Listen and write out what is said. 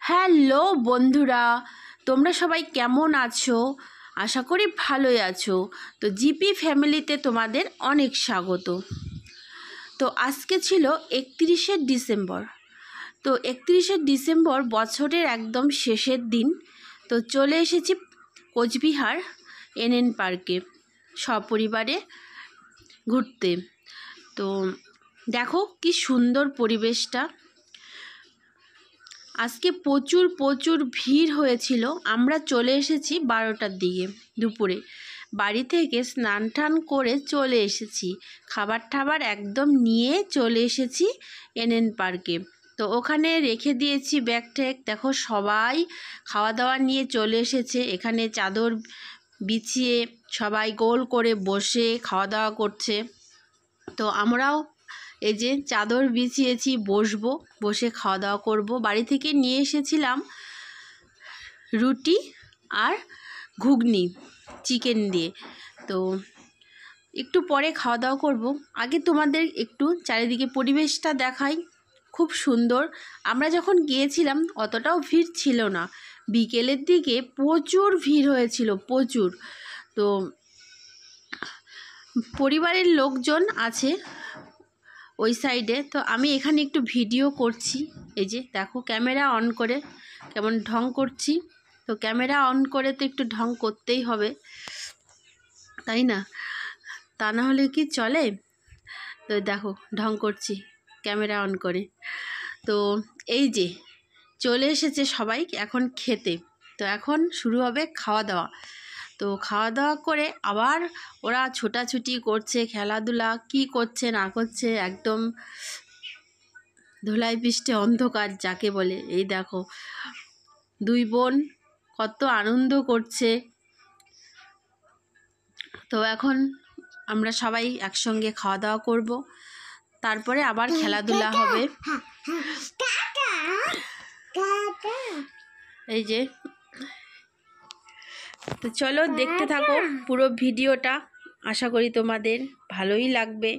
Hello বন্ধুরা, তোমরা সবাই কেমন আছো? আশা করি ভালোই আছো। তো জিপি ফ্যামিলিতে তোমাদের অনেক স্বাগত। তো আজকে ছিল 31শে ডিসেম্বর। তো 31শে ডিসেম্বর বছরের একদম শেষের দিন। তো চলে এসেছি কোচবিহার এনএন পার্কে সপরিবারে ঘুরতে। তো দেখো কি সুন্দর পরিবেশটা। আজকে প্রচুর ভিড় হয়েছিল। আমরা চলে এসেছি 12টার দিকে দুপুরে। বাড়ি থেকে স্নান টান করে চলে এসেছি, খাবার টাবার একদম নিয়ে চলে এসেছি এনএন পার্কে। তো ওখানে রেখে দিয়েছি ব্যাগ ট্যাগ। দেখো সবাই খাওয়া দাওয়া নিয়ে চলে এসেছে। এখানে চাদর বিছিয়ে সবাই গোল করে বসে খাওয়া দাওয়া করছে। তো আমরাও এই যে চাদর বিছিয়েছি, বসবো, বসে খাওয়া দাওয়া করব। বাড়ি থেকে নিয়ে এসেছিলাম রুটি আর ঘুগনি চিকেন দিয়ে। তো একটু পরে খাওয়া দাওয়া করব। আগে তোমাদের একটু চারিদিকে পরিবেশটা দেখাই, খুব সুন্দর। আমরা যখন গিয়েছিলাম অতটাও ভিড় ছিল না, বিকেলের দিকে প্রচুর ভিড় হয়েছিল, প্রচুর। তো পরিবারের লোকজন আছে ওই সাইডে। তো আমি এখানে একটু ভিডিও করছি। এই যে দেখো ক্যামেরা অন করে কেমন ঢং করছি। তো ক্যামেরা অন করে তো একটু ঢং করতেই হবে, তাই না? তা না হলে কি চলে? তো দেখো ঢং করছি ক্যামেরা অন করে। তো এই যে চলে এসেছে সবাই এখন খেতে। তো এখন শুরু হবে খাওয়া দাওয়া। তো খাওয়া দাওয়া করে আবার ওরা ছোটাছুটি করছে, খেলাধুলা কি করছে না করছে, একদম ধুলাই পৃষ্ঠে অন্ধকার যাকে বলে। এই দেখো দুই বোন কত আনন্দ করছে। তো এখন আমরা সবাই একসঙ্গে খাওয়া দাওয়া করব, তারপরে আবার খেলাধুলা হবে। এই যে, তো চলো দেখতে থাকো পুরো ভিডিওটা। আশা করি তোমাদের ভালোই লাগবে।